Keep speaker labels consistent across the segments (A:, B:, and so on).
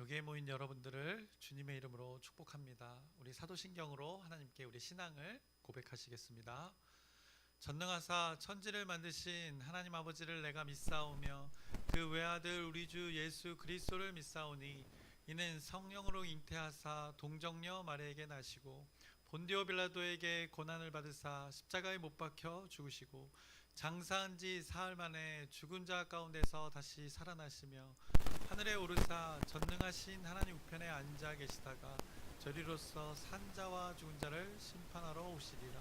A: 여기에 모인 여러분들을 주님의 이름으로 축복합니다. 우리 사도신경으로 하나님께 우리 신앙을 고백하시겠습니다. 전능하사 천지를 만드신 하나님 아버지를 내가 믿사오며 그 외아들 우리 주 예수 그리스도를 믿사오니 이는 성령으로 잉태하사 동정녀 마리아에게 나시고 본디오 빌라도에게 고난을 받으사 십자가에 못 박혀 죽으시고 장사한 지 사흘 만에 죽은 자 가운데서 다시 살아나시며 하늘에 오르사 전능하신 하나님 우편에 앉아 계시다가 저리로서 산 자와 죽은 자를 심판하러 오시리라.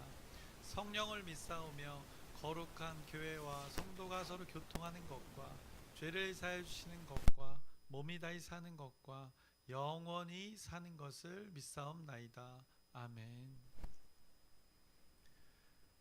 A: 성령을 믿사오며 거룩한 교회와 성도가 서로 교통하는 것과 죄를 사해 주시는 것과 몸이 다히 사는 것과 영원히 사는 것을 믿사옵나이다. 아멘.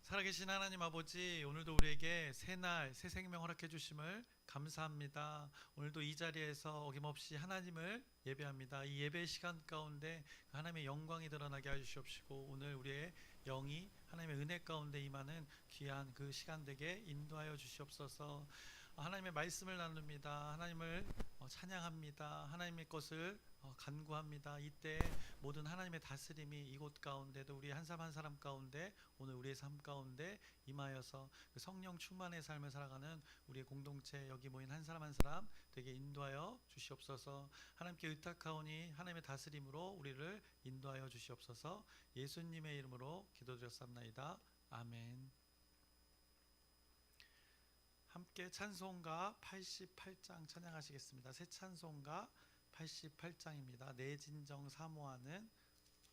A: 살아계신 하나님 아버지, 오늘도 우리에게 새날 새 생명 허락해 주심을 감사합니다. 오늘도 이 자리에서 어김없이 하나님을 예배합니다. 이 예배 시간 가운데 하나님의 영광이 드러나게 하시옵시고 오늘 우리의 영이 하나님의 은혜 가운데 임하는 귀한 그 시간 되게 인도하여 주시옵소서. 하나님의 말씀을 나눕니다. 하나님을 찬양합니다. 하나님의 것을 간구합니다. 이때 모든 하나님의 다스림이 이곳 가운데도 우리 한 사람 한 사람 가운데 오늘 우리의 삶 가운데 임하여서 그 성령 충만의 삶을 살아가는 우리의 공동체 여기 모인 한 사람 한 사람 되게 인도하여 주시옵소서. 하나님께 의탁하오니 하나님의 다스림으로 우리를 인도하여 주시옵소서. 예수님의 이름으로 기도드렸사옵나이다. 아멘. 함께 찬송가 88장 찬양하시겠습니다. 새 찬송가 88장입니다. 내 진정 사모하는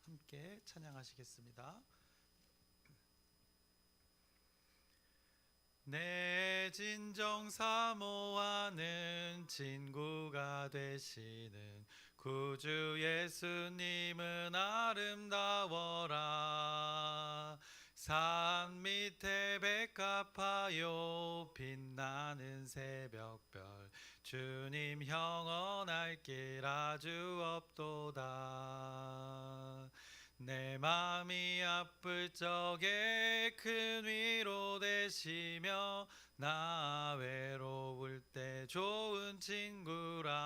A: 함께 찬양하시겠습니다. 내 진정 사모하는 친구가 되시는 구주 예수님은 아름다워라. 산 밑에 백합하여 빛나는 새벽별 주님 형언할 길 아주 없도다. 내 맘이 아플 적에 큰 위로 되시며 나 외로울 때 좋은 친구라.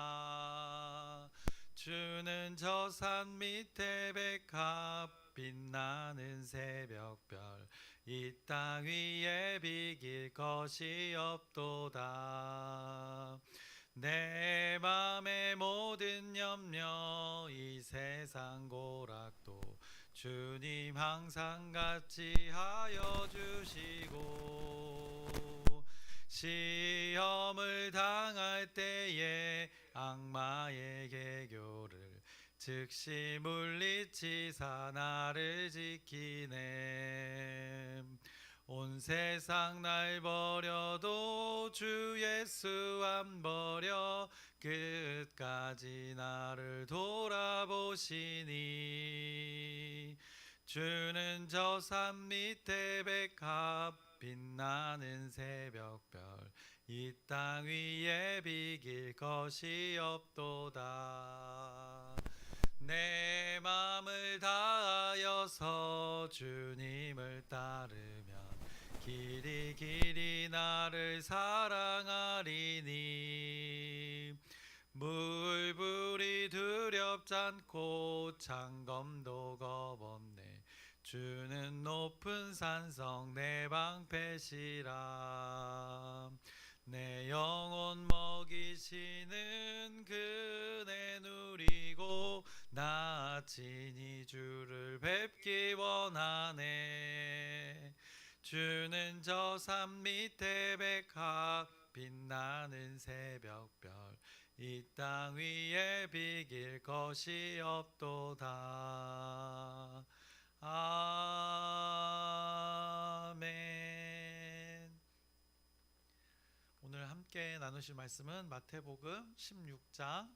A: 주는 저 산 밑에 백합 빛나는 새벽별 이 땅 위에 비길 것이 없도다. 내 맘의 모든 염려 이 세상 고락도 주님 항상 같이 하여 주시고 시험을 당할 때에 악마의 개교를 즉시 물리치사 나를 지키네. 온 세상 날 버려도 주 예수 안 버려 끝까지 나를 돌아보시니. 주는 저 산 밑에 백합 빛나는 새벽별 이 땅 위에 비길 것이 없도다. 내 맘을 다하여서 주님을 따르면 길이 길이 나를 사랑하리니. 물불이 두렵지 않고 창검도 겁없네. 주는 높은 산성 내 방패시라. 내 영혼 먹이시는 그네 누리고 나 친히 주를 뵙기 원하네. 주는 저 산 밑에 백합 빛나는 새벽별 이 땅 위에 비길 것이 없도다. 아멘. 오늘 함께 나누실 말씀은 마태복음 16장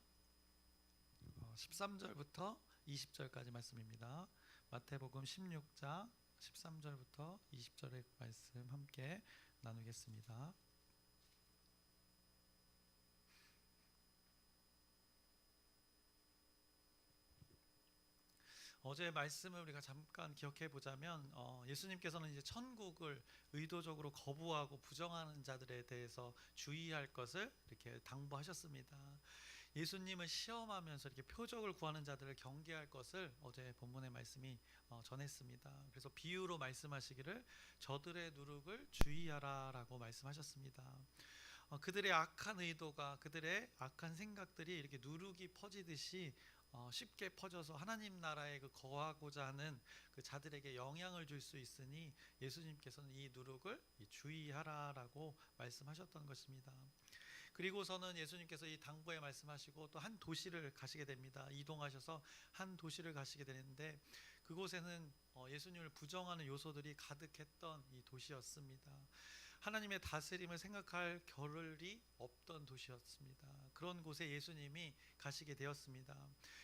A: 13절부터 20절까지 말씀입니다. 마태복음 16장 13절부터 20절의 말씀 함께 나누겠습니다. 어제 말씀을 우리가 잠깐 기억해 보자면 예수님께서는 이제 천국을 의도적으로 거부하고 부정하는 자들에 대해서 주의할 것을 이렇게 당부하셨습니다. 예수님을 시험하면서 이렇게 표적을 구하는 자들을 경계할 것을 어제 본문의 말씀이 전했습니다. 그래서 비유로 말씀하시기를 저들의 누룩을 주의하라라고 말씀하셨습니다. 그들의 악한 의도가, 그들의 악한 생각들이 이렇게 누룩이 퍼지듯이 쉽게 퍼져서 하나님 나라에 그 거하고자 하는 그 자들에게 영향을 줄 수 있으니 예수님께서는 이 누룩을 주의하라라고 말씀하셨던 것입니다. 그리고서는 예수님께서 이 당부에 말씀하시고 또 한 도시를 가시게 됩니다. 이동하셔서 한 도시를 가시게 되는데 그곳에는 예수님을 부정하는 요소들이 가득했던 이 도시였습니다. 하나님의 다스림을 생각할 겨를이 없던 도시였습니다. 그런 곳에 예수님이 가시게 되었습니다.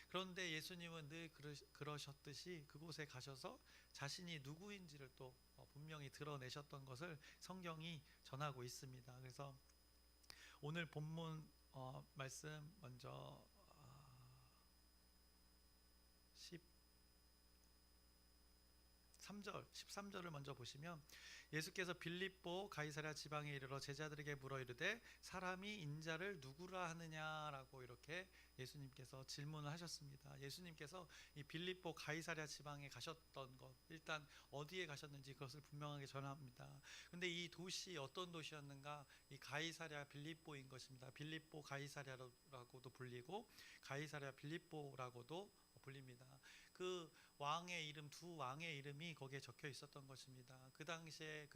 A: 그런데 예수님은 늘 그러셨듯이 그곳에 가셔서 자신이 누구인지를 또 분명히 드러내셨던 것을 성경이 전하고 있습니다. 그래서 오늘 본문 말씀 먼저 13절을 먼저 보시면 예수께서 빌립보 가이사랴 지방에 이르러 제자들에게 물어 이르되 사람이 인자를 누구라 하느냐라고 이렇게 예수님께서 질문을 하셨습니다. 예수님께서 이 빌립보 가이사랴 지방에 가셨던 것, 일단 어디에 가셨는지 그것을 분명하게 전합니다. 근데 이 도시 어떤 도시였는가? 이 가이사랴 빌립보인 것입니다. 빌립보 가이사랴라고도 불리고 가이사랴 빌립보라고도 불립니다. 그 왕의 이름, 두 왕의 이름이 거기에 적혀 있었던 것입니다. 그 당시에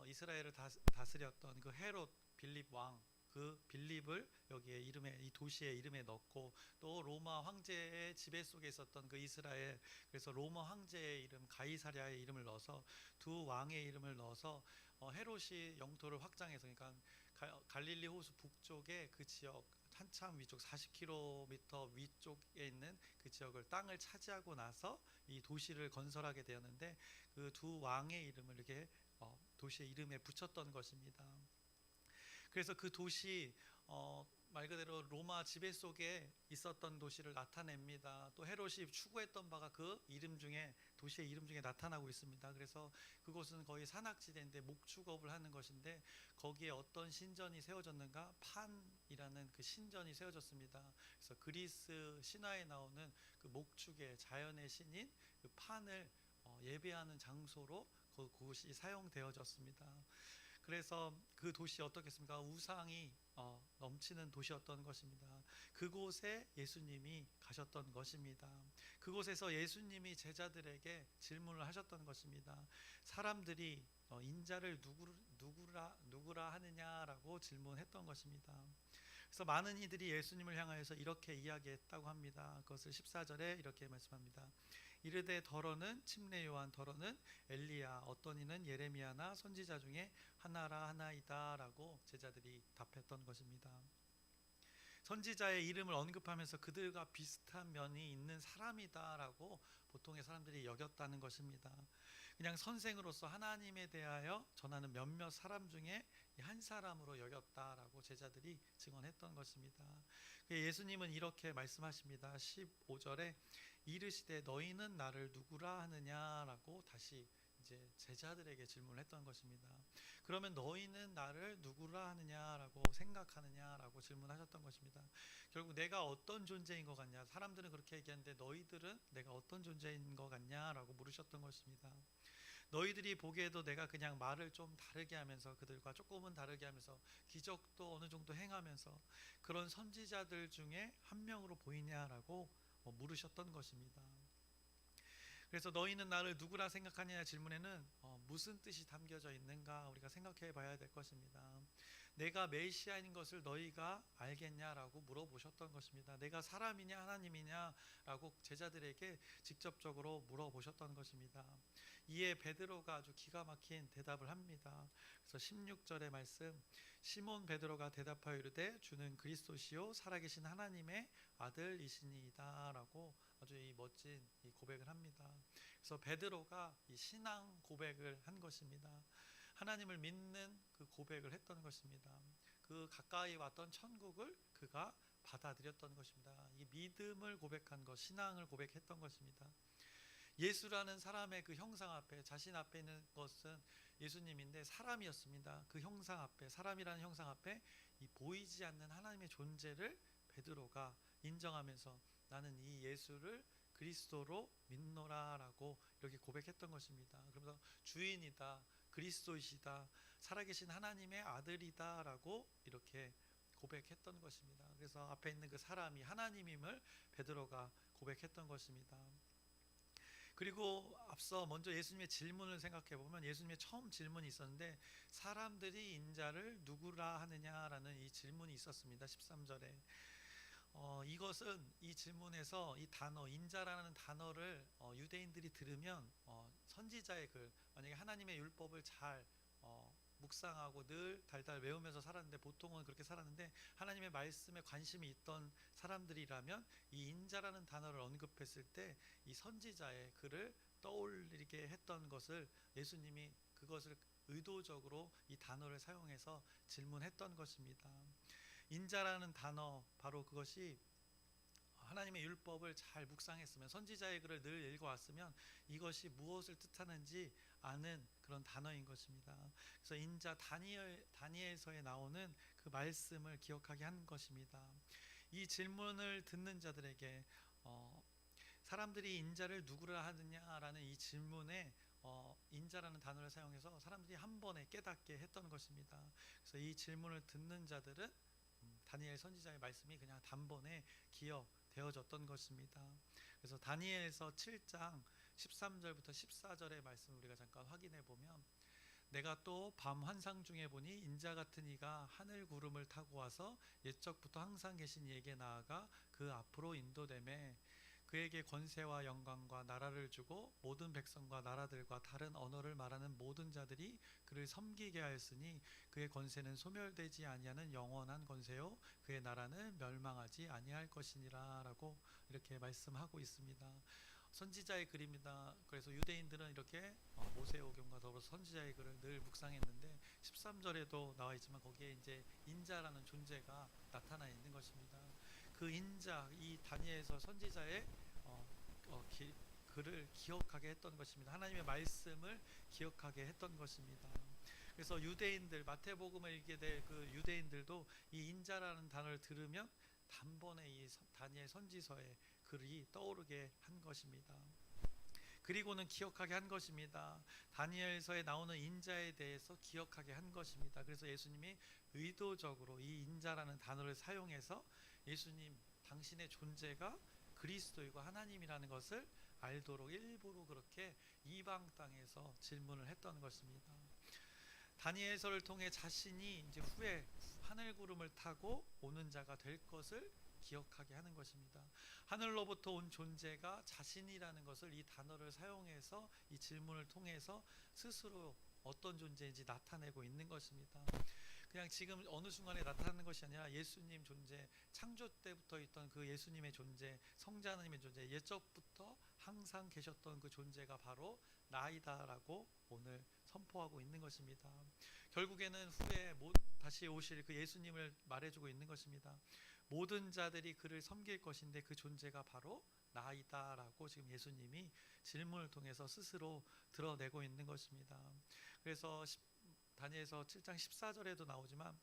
A: 이스라엘을 다스렸던 그 헤롯 빌립 왕, 그 빌립을 여기에 이름에, 이 도시의 이름에 넣고, 또 로마 황제의 지배 속에 있었던 그 이스라엘, 그래서 로마 황제의 이름 가이사랴의 이름을 넣어서 두 왕의 이름을 넣어서 헤롯이 영토를 확장해서, 그러니까 갈릴리 호수 북쪽의 그 지역, 한참 위쪽 40km 위쪽에 있는 그 지역을, 땅을 차지하고 나서 이 도시를 건설하게 되었는데 그 두 왕의 이름을 이렇게 도시의 이름에 붙였던 것입니다. 그래서 그 도시 말 그대로 로마 지배 속에 있었던 도시를 나타냅니다. 또 헤롯이 추구했던 바가 그 이름 중에, 도시의 이름 중에 나타나고 있습니다. 그래서 그곳은 거의 산악지대인데 목축업을 하는 것인데 거기에 어떤 신전이 세워졌는가? 판이라는 그 신전이 세워졌습니다. 그래서 그리스 신화에 나오는 그 목축의 자연의 신인 그 판을 예배하는 장소로 그곳이 사용되어졌습니다. 그래서 그 도시 어떻겠습니까? 우상이 넘치는 도시였던 것입니다. 그곳에 예수님이 가셨던 것입니다. 그곳에서 예수님이 제자들에게 질문을 하셨던 것입니다. 사람들이 인자를 누구라 하느냐라고 질문했던 것입니다. 그래서 많은 이들이 예수님을 향하여서 이렇게 이야기했다고 합니다. 그것을 14절에 이렇게 말씀합니다. 이르되 더러는 침례 요한, 더러는 엘리야, 어떤 이는 예레미야나 선지자 중에 하나라 하나이다라고 제자들이 답했던 것입니다. 선지자의 이름을 언급하면서 그들과 비슷한 면이 있는 사람이다라고 보통의 사람들이 여겼다는 것입니다. 그냥 선생으로서 하나님에 대하여 전하는 몇몇 사람 중에 한 사람으로 여겼다라고 제자들이 증언했던 것입니다. 예수님은 이렇게 말씀하십니다. 15절에 이르시되 너희는 나를 누구라 하느냐라고 다시 이제 제자들에게 질문을 했던 것입니다. 그러면 너희는 나를 누구라 하느냐라고 생각하느냐라고 질문하셨던 것입니다. 결국 내가 어떤 존재인 것 같냐, 사람들은 그렇게 얘기하는데 너희들은 내가 어떤 존재인 것 같냐라고 물으셨던 것입니다. 너희들이 보기에도 내가 그냥 말을 좀 다르게 하면서, 그들과 조금은 다르게 하면서, 기적도 어느 정도 행하면서 그런 선지자들 중에 한 명으로 보이냐라고 물으셨던 것입니다. 그래서 너희는 나를 누구라 생각하느냐 질문에는 무슨 뜻이 담겨져 있는가 우리가 생각해 봐야 될 것입니다. 내가 메시아인 것을 너희가 알겠냐라고 물어보셨던 것입니다. 내가 사람이냐 하나님이냐라고 제자들에게 직접적으로 물어보셨던 것입니다. 이에 베드로가 아주 기가 막힌 대답을 합니다. 그래서 16절의 말씀, 시몬 베드로가 대답하여 이르되 주는 그리스도시요 살아계신 하나님의 아들이시니이다라고 아주 이 멋진 이 고백을 합니다. 그래서 베드로가 이 신앙 고백을 한 것입니다. 하나님을 믿는 그 고백을 했던 것입니다. 그 가까이 왔던 천국을 그가 받아들였던 것입니다. 이 믿음을 고백한 것, 신앙을 고백했던 것입니다. 예수라는 사람의 그 형상 앞에, 자신 앞에 있는 것은 예수님인데 사람이었습니다. 그 형상 앞에, 사람이라는 형상 앞에 이 보이지 않는 하나님의 존재를 베드로가 인정하면서 나는 이 예수를 그리스도로 믿노라라고 이렇게 고백했던 것입니다. 그러면서 주인이다, 그리스도이시다, 살아계신 하나님의 아들이다라고 이렇게 고백했던 것입니다. 그래서 앞에 있는 그 사람이 하나님임을 베드로가 고백했던 것입니다. 그리고 앞서 먼저 예수님의 질문을 생각해 보면 예수님의 처음 질문이 있었는데 사람들이 인자를 누구라 하느냐라는 이 질문이 있었습니다. 13절에 이것은 이 질문에서 이 단어 인자라는 단어를 유대인들이 들으면 선지자의 글, 만약에 하나님의 율법을 잘 묵상하고 늘 달달 외우면서 살았는데, 보통은 그렇게 살았는데 하나님의 말씀에 관심이 있던 사람들이라면 이 인자라는 단어를 언급했을 때 이 선지자의 글을 떠올리게 했던 것을 예수님이 그것을 의도적으로 이 단어를 사용해서 질문했던 것입니다. 인자라는 단어, 바로 그것이 하나님의 율법을 잘 묵상했으면, 선지자의 글을 늘 읽어왔으면 이것이 무엇을 뜻하는지 아는 그런 단어인 것입니다. 그래서 인자, 다니엘서에 나오는 그 말씀을 기억하게 한 것입니다. 이 질문을 듣는 자들에게 사람들이 인자를 누구라 하느냐라는 이 질문에 인자라는 단어를 사용해서 사람들이 한 번에 깨닫게 했던 것입니다. 그래서 이 질문을 듣는 자들은 다니엘 선지자의 말씀이 그냥 단번에 기억되어졌던 것입니다. 그래서 다니엘서 7장 13절부터 14절의 말씀을 우리가 잠깐 확인해 보면, 내가 또 밤 환상 중에 보니 인자 같은 이가 하늘 구름을 타고 와서 옛적부터 항상 계신 이에게 나아가 그 앞으로 인도되매 그에게 권세와 영광과 나라를 주고 모든 백성과 나라들과 다른 언어를 말하는 모든 자들이 그를 섬기게 하였으니 그의 권세는 소멸되지 아니하는 영원한 권세요 그의 나라는 멸망하지 아니할 것이니라 라고 이렇게 말씀하고 있습니다. 선지자의 글입니다. 그래서 유대인들은 이렇게 모세오경과 더불어서 선지자의 글을 늘 묵상했는데 13절에도 나와 있지만 거기에 이제 인자라는 존재가 나타나 있는 것입니다. 그 인자, 이 다니엘서 선지자의 글을 기억하게 했던 것입니다. 하나님의 말씀을 기억하게 했던 것입니다. 그래서 유대인들, 마태복음을 읽게 될 그 유대인들도 이 인자라는 단어를 들으면 단번에 이 다니엘 선지서의 글이 떠오르게 한 것입니다. 그리고는 기억하게 한 것입니다. 다니엘서에 나오는 인자에 대해서 기억하게 한 것입니다. 그래서 예수님이 의도적으로 이 인자라는 단어를 사용해서 예수님 당신의 존재가 그리스도이고 하나님이라는 것을 알도록 일부러 그렇게 이방 땅에서 질문을 했던 것입니다. 다니엘서를 통해 자신이 이제 후에 하늘 구름을 타고 오는 자가 될 것을 기억하게 하는 것입니다. 하늘로부터 온 존재가 자신이라는 것을 이 단어를 사용해서 이 질문을 통해서 스스로 어떤 존재인지 나타내고 있는 것입니다. 그냥 지금 어느 순간에 나타나는 것이 아니라 예수님 존재, 창조 때부터 있던 그 예수님의 존재, 성자 하나님의 존재, 옛적부터 항상 계셨던 그 존재가 바로 나이다라고 오늘 선포하고 있는 것입니다. 결국에는 후에 다시 오실 그 예수님을 말해주고 있는 것입니다. 모든 자들이 그를 섬길 것인데 그 존재가 바로 나이다라고 지금 예수님이 질문을 통해서 스스로 드러내고 있는 것입니다. 그래서 다니엘서 7장 14절에도 나오지만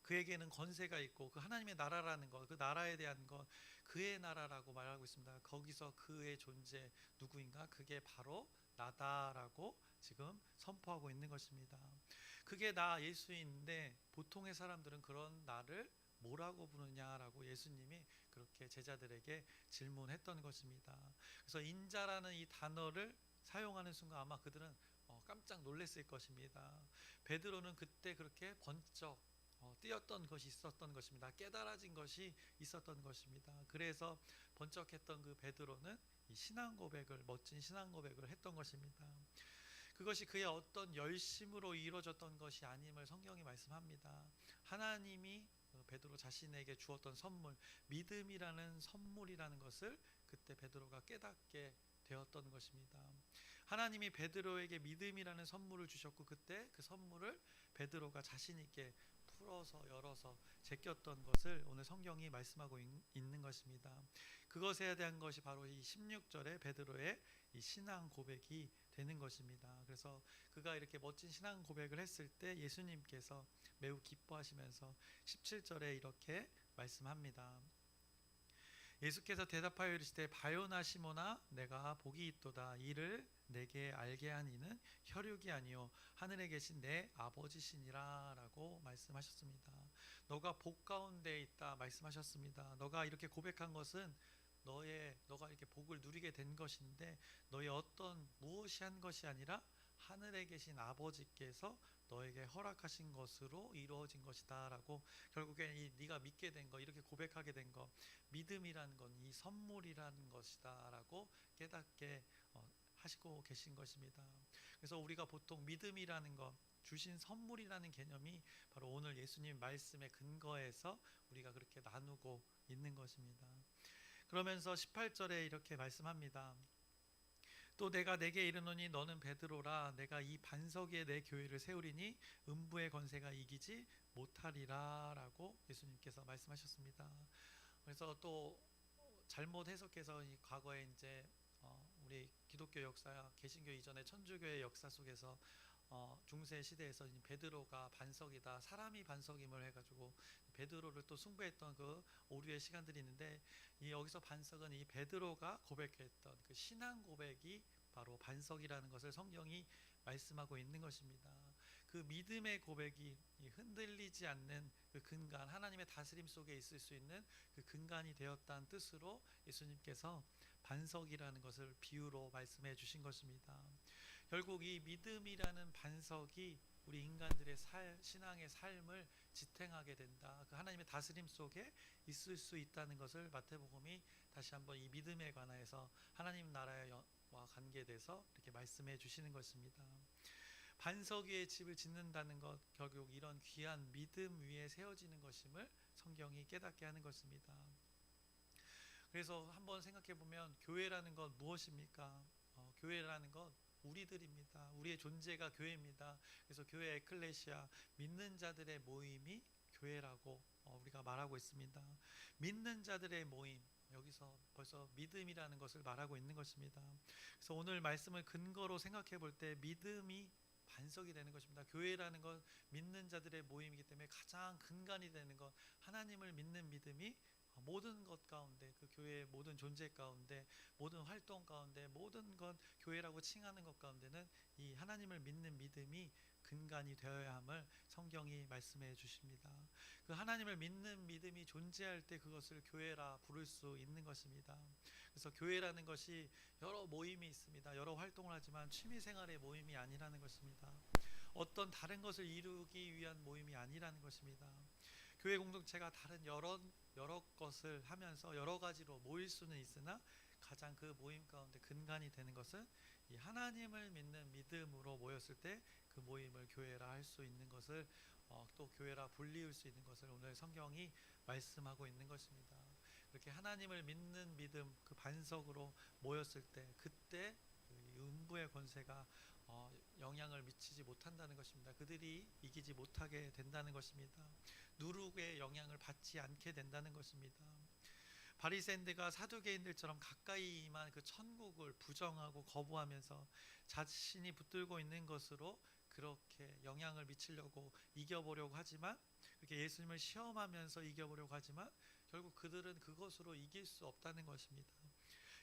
A: 그에게는 권세가 있고 그 하나님의 나라라는 것, 그 나라에 대한 것, 그의 나라라고 말하고 있습니다. 거기서 그의 존재 누구인가? 그게 바로 나다라고 지금 선포하고 있는 것입니다. 그게 나 예수인데 보통의 사람들은 그런 나를 뭐라고 부르냐라고 예수님이 그렇게 제자들에게 질문했던 것입니다. 그래서 인자라는 이 단어를 사용하는 순간 아마 그들은 깜짝 놀랐을 것입니다. 베드로는 그때 그렇게 번쩍 뛰었던 것이 있었던 것입니다. 깨달아진 것이 있었던 것입니다. 그래서 번쩍했던 그 베드로는 이 신앙 고백을, 멋진 신앙 고백을 했던 것입니다. 그것이 그의 어떤 열심으로 이루어졌던 것이 아님을 성경이 말씀합니다. 하나님이 베드로 자신에게 주었던 선물, 믿음이라는 선물이라는 것을 그때 베드로가 깨닫게 되었던 것입니다. 하나님이 베드로에게 믿음이라는 선물을 주셨고 그때 그 선물을 베드로가 자신 있게 풀어서 열어서 제꼈던 것을 오늘 성경이 말씀하고 있는 것입니다. 그것에 대한 것이 바로 이 16절의 베드로의 이 신앙 고백이 되는 것입니다. 그래서 그가 이렇게 멋진 신앙 고백을 했을 때 예수님께서 매우 기뻐하시면서 17절에 이렇게 말씀합니다. 예수께서 대답하여 이르시되 바요나 시모나 내가 복이 있도다. 이를 내게 알게 한 이는 혈육이 아니요 하늘에 계신 내 아버지시니라 라고 말씀하셨습니다. 너가 복 가운데 있다 말씀하셨습니다. 너가 이렇게 고백한 것은 너가 이렇게 복을 누리게 된 것인데 너의 어떤 무엇이 한 것이 아니라 하늘에 계신 아버지께서 너에게 허락하신 것으로 이루어진 것이다 라고, 결국에 네가 믿게 된 거, 이렇게 고백하게 된 거, 믿음이라는 건 이 선물이라는 것이다 라고 깨닫게 하시고 계신 것입니다. 그래서 우리가 보통 믿음이라는 것, 주신 선물이라는 개념이 바로 오늘 예수님 말씀의 근거에서 우리가 그렇게 나누고 있는 것입니다. 그러면서 18절에 이렇게 말씀합니다. 또 내가 내게 이르노니 너는 베드로라. 내가 이 반석 위에 내 교회를 세우리니 음부의 권세가 이기지 못하리라 라고 예수님께서 말씀하셨습니다. 그래서 또 잘못 해석해서 이 과거에 이제 우리 기독교 역사, 개신교 이전의 천주교의 역사 속에서 중세 시대에서 베드로가 반석이다, 사람이 반석임을 해가지고 베드로를 또 숭배했던 그 오류의 시간들이 있는데, 이 여기서 반석은 이 베드로가 고백했던 그 신앙 고백이 바로 반석이라는 것을 성경이 말씀하고 있는 것입니다. 그 믿음의 고백이 흔들리지 않는 그 근간, 하나님의 다스림 속에 있을 수 있는 그 근간이 되었다는 뜻으로 예수님께서 반석이라는 것을 비유로 말씀해 주신 것입니다. 결국 이 믿음이라는 반석이 우리 인간들의 신앙의 삶을 지탱하게 된다. 그 하나님의 다스림 속에 있을 수 있다는 것을 마태복음이 다시 한번 이 믿음에 관하여서 하나님 나라와 관계돼서 이렇게 말씀해 주시는 것입니다. 반석 위에 집을 짓는다는 것, 결국 이런 귀한 믿음 위에 세워지는 것임을 성경이 깨닫게 하는 것입니다. 그래서 한번 생각해 보면 교회라는 것 무엇입니까? 교회라는 것 우리들입니다. 우리의 존재가 교회입니다. 그래서 교회 에클레시아, 믿는 자들의 모임이 교회라고 우리가 말하고 있습니다. 믿는 자들의 모임, 여기서 벌써 믿음이라는 것을 말하고 있는 것입니다. 그래서 오늘 말씀을 근거로 생각해 볼 때 믿음이 반석이 되는 것입니다. 교회라는 것, 믿는 자들의 모임이기 때문에 가장 근간이 되는 것, 하나님을 믿는 믿음이 모든 것 가운데, 그 교회의 모든 존재 가운데, 모든 활동 가운데, 모든 것 교회라고 칭하는 것 가운데는 이 하나님을 믿는 믿음이 근간이 되어야 함을 성경이 말씀해 주십니다. 그 하나님을 믿는 믿음이 존재할 때 그것을 교회라 부를 수 있는 것입니다. 그래서 교회라는 것이 여러 모임이 있습니다. 여러 활동을 하지만 취미생활의 모임이 아니라는 것입니다. 어떤 다른 것을 이루기 위한 모임이 아니라는 것입니다. 교회 공동체가 다른 여러 것을 하면서 여러 가지로 모일 수는 있으나 가장 그 모임 가운데 근간이 되는 것은 이 하나님을 믿는 믿음으로 모였을 때 그 모임을 교회라 할 수 있는 것을, 또 교회라 불리울 수 있는 것을 오늘 성경이 말씀하고 있는 것입니다. 그렇게 하나님을 믿는 믿음, 그 반석으로 모였을 때 그때 그 음부의 권세가 영향을 미치지 못한다는 것입니다. 그들이 이기지 못하게 된다는 것입니다. 누룩의 영향을 받지 않게 된다는 것입니다. 바리새인들과 사두개인들처럼 가까이만 그 천국을 부정하고 거부하면서 자신이 붙들고 있는 것으로 그렇게 영향을 미치려고 이겨보려고 하지만, 그렇게 예수님을 시험하면서 이겨보려고 하지만 결국 그들은 그것으로 이길 수 없다는 것입니다.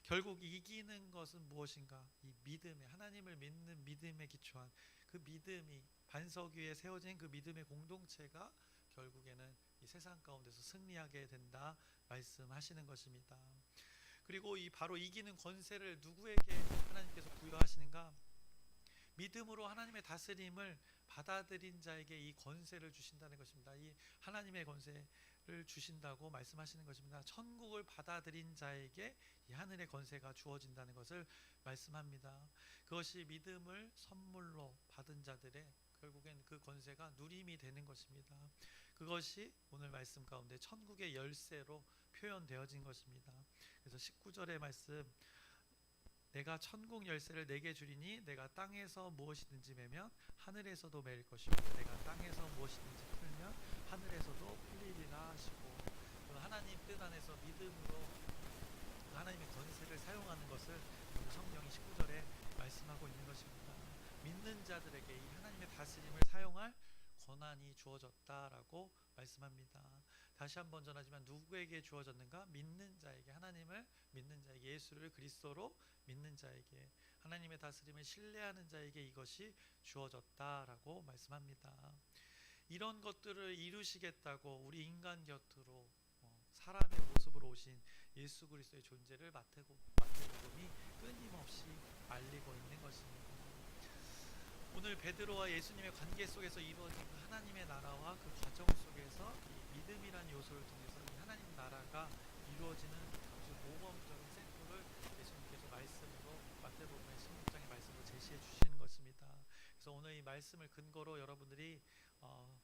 A: 결국 이기는 것은 무엇인가? 이 믿음에, 하나님을 믿는 믿음에 기초한 그 믿음이, 반석 위에 세워진 그 믿음의 공동체가 결국에는 이 세상 가운데서 승리하게 된다 말씀하시는 것입니다. 그리고 이 바로 이기는 권세를 누구에게 하나님께서 부여하시는가? 믿음으로 하나님의 다스림을 받아들인 자에게 이 권세를 주신다는 것입니다. 이 하나님의 권세를 주신다고 말씀하시는 것입니다. 천국을 받아들인 자에게 이 하늘의 권세가 주어진다는 것을 말씀합니다. 그것이 믿음을 선물로 받은 자들의 결국엔 그 권세가 누림이 되는 것입니다. 그것이 오늘 말씀 가운데 천국의 열쇠로 표현되어진 것입니다. 그래서 19절의 말씀, 내가 천국 열쇠를 내게 주리니 내가 땅에서 무엇이든지 매면 하늘에서도 매일 것이고 내가 땅에서 무엇이든지 풀면 하늘에서도 풀리리라 하시고, 하나님 뜻 안에서 믿음으로 하나님의 권세를 사용하는 것을 성경이 19절에 말씀하고 있는 것입니다. 믿는 자들에게 이 하나님의 다스림을 사용할 권한이 주어졌다라고 말씀합니다. 다시 한번 전하지만 누구에게 주어졌는가? 믿는 자에게, 하나님을 믿는 자에게, 예수를 그리스도로 믿는 자에게, 하나님의 다스림을 신뢰하는 자에게 이것이 주어졌다라고 말씀합니다. 이런 것들을 이루시겠다고 우리 인간 곁으로 사람의 모습으로 오신 예수 그리스도의 존재를 마태복음이 끊임없이 알리고 있는 것입니다. 오늘 베드로와 예수님의 관계 속에서 이루어진 하나님의 나라와 그 과정 속에서 이 믿음이란 요소를 통해서 이 하나님 나라가 이루어지는 아주 모범적인 샘플을 예수님께서 말씀으로 마태복음의 16장의 말씀으로 제시해 주시는 것입니다. 그래서 오늘 이 말씀을 근거로 여러분들이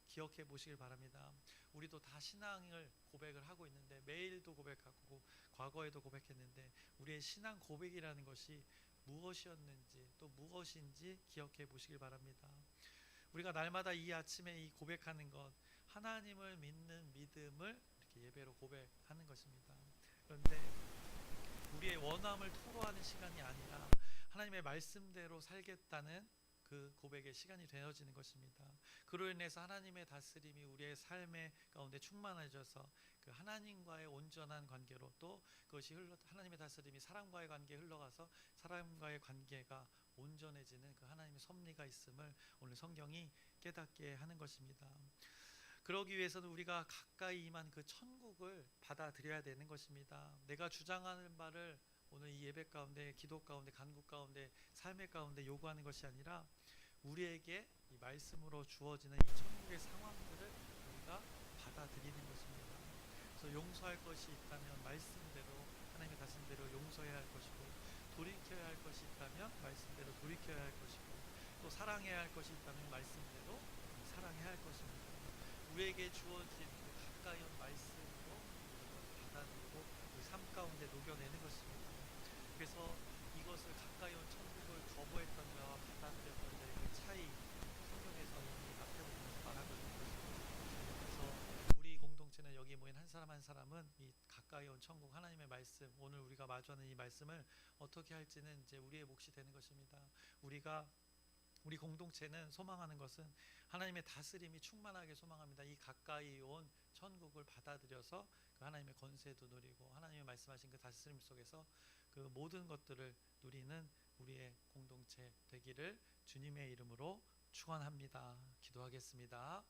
A: 기억해 보시길 바랍니다. 우리도 다 신앙을 고백을 하고 있는데, 매일도 고백하고 과거에도 고백했는데, 우리의 신앙 고백이라는 것이 무엇이었는지 또 무엇인지 기억해 보시길 바랍니다. 우리가 날마다 이 아침에 이 고백하는 것, 하나님을 믿는 믿음을 이렇게 예배로 고백하는 것입니다. 그런데 우리의 원함을 토로하는 시간이 아니라 하나님의 말씀대로 살겠다는 그 고백의 시간이 되어지는 것입니다. 그로 인해서 하나님의 다스림이 우리의 삶의 가운데 충만해져서 그 하나님과의 온전한 관계로, 또 그것이 하나님의 다스림이 사람과의 관계에 흘러가서 사람과의 관계가 온전해지는 그 하나님의 섭리가 있음을 오늘 성경이 깨닫게 하는 것입니다. 그러기 위해서는 우리가 가까이 임한 그 천국을 받아들여야 되는 것입니다. 내가 주장하는 바를 오늘 이 예배 가운데, 기도 가운데, 간구 가운데, 삶의 가운데 요구하는 것이 아니라 우리에게 이 말씀으로 주어지는 이 천국의 상황들을 우리가 받아들이는 것입니다. 그래서 용서할 것이 있다면 말씀대로, 하나님의 다스림대로 용서해야 할 것이고, 돌이켜야 할 것이 있다면 말씀대로 돌이켜야 할 것이고, 또 사랑해야 할 것이 있다면 말씀대로 사랑해야 할 것입니다. 우리에게 주어진 그 가까이 온 말씀으로 받아들이고 우리 삶 가운데 녹여내는 것입니다. 그래서 이것을 가까이 온 천국을 거부했던 자와 받아들였던 자의 그 차이, 성경에서 이미 마태복음에서 말하고 있는 것입니다. 그래서 우리 공동체는, 여기 모인 한 사람 한 사람은 이 가까이 온 천국, 하나님의 말씀, 오늘 우리가 마주하는 이 말씀을 어떻게 할지는 이제 우리의 몫이 되는 것입니다. 우리 공동체는 소망하는 것은 하나님의 다스림이 충만하게 소망합니다. 이 가까이 온 천국을 받아들여서 그 하나님의 권세도 누리고 하나님의 말씀하신 그 다스림 속에서 그 모든 것들을 누리는 우리의 공동체 되기를 주님의 이름으로 축원합니다. 기도하겠습니다.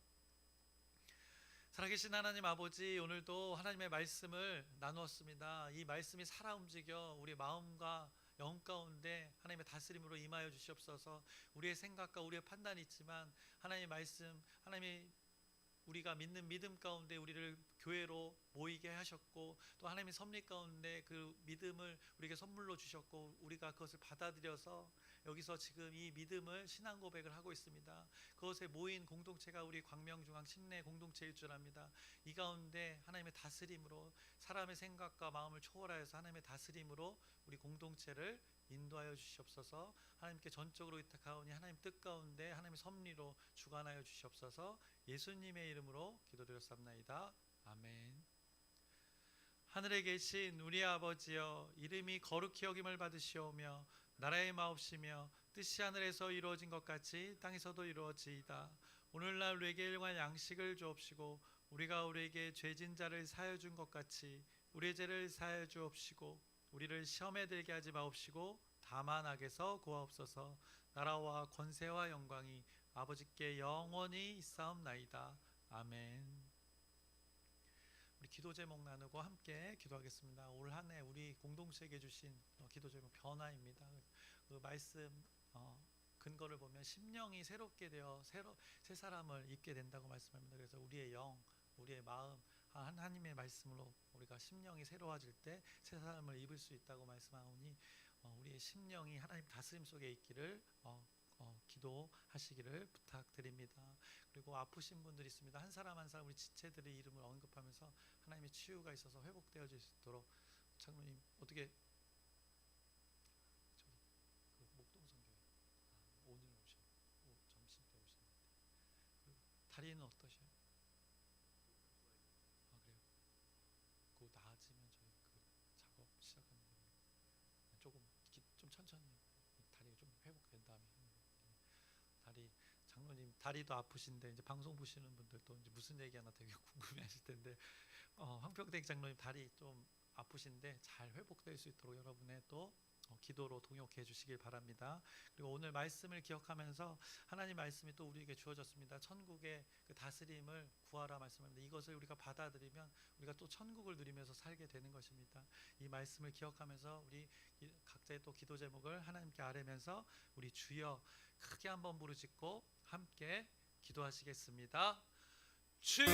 A: 살아계신 하나님 아버지, 오늘도 하나님의 말씀을 나누었습니다. 이 말씀이 살아 움직여 우리 마음과 영 가운데 하나님의 다스림으로 임하여 주시옵소서. 우리의 생각과 우리의 판단이 있지만 하나님의 말씀, 하나님의 우리가 믿는 믿음 가운데 우리를 교회로 모이게 하셨고, 또 하나님의 섭리 가운데 그 믿음을 우리에게 선물로 주셨고, 우리가 그것을 받아들여서 여기서 지금 이 믿음을 신앙 고백을 하고 있습니다. 그것에 모인 공동체가 우리 광명중앙 침례 공동체일 줄 압니다. 이 가운데 하나님의 다스림으로, 사람의 생각과 마음을 초월하여서 하나님의 다스림으로 우리 공동체를 인도하여 주시옵소서. 하나님께 전적으로 의탁하오니 하나님 뜻 가운데 하나님의 섭리로 주관하여 주시옵소서. 예수님의 이름으로 기도드렸사옵나이다. 아멘. 하늘에 계신 우리 아버지여, 이름이 거룩히 여김을 받으시오며 나라의 마옵시며 뜻이 하늘에서 이루어진 것 같이 땅에서도 이루어지이다. 오늘날 우리에게 일용할 양식을 주옵시고, 우리가 우리에게 죄진 자를 사하여 준 것 같이 우리의 죄를 사하여 주옵시고, 우리를 시험에 들게 하지 마옵시고 다만 악에서 구하옵소서. 나라와 권세와 영광이 아버지께 영원히 있사옵나이다. 아멘. 우리 기도 제목 나누고 함께 기도하겠습니다. 올 한 해 우리 공동체에게 주신 기도 제목 변화입니다. 그 말씀 근거를 보면 심령이 새롭게 되어 새 사람을 입게 된다고 말씀합니다. 그래서 우리의 영, 우리의 마음, 하나님의 말씀으로 우리가 심령이 새로워질 때 새 사람을 입을 수 있다고 말씀하오니 우리의 심령이 하나님 다스림 속에 있기를 기도하시기를 부탁드립니다. 그리고 아프신 분들이 있습니다. 한 사람 한 사람 우리 지체들의 이름을 언급하면서 하나님의 치유가 있어서 회복되어질 수 있도록. 장로님 어떻게 그 목동성교회 오늘 점심 때 오셨는데 다리는 어떠셔요? 그래요? 그 나아지면 저희 그 작업 시작하는 겁니다. 조금 좀 천천히 다리가 좀 회복된 다음에 장로님 다리도 아프신데 이제 방송 보시는 분들도 이제 무슨 얘기하나 되게 궁금해하실 텐데 황평택 장로님 다리 좀 아프신데 잘 회복될 수 있도록 여러분의 또 기도로 동역해 주시길 바랍니다. 그리고 오늘 말씀을 기억하면서 하나님 말씀이 또 우리에게 주어졌습니다. 천국의 그 다스림을 구하라 말씀합니다. 이것을 우리가 받아들이면 우리가 또 천국을 누리면서 살게 되는 것입니다. 이 말씀을 기억하면서 우리 각자의 또 기도 제목을 하나님께 아뢰면서 우리 주여 크게 한번 부르짖고 함께 기도하시겠습니다. 주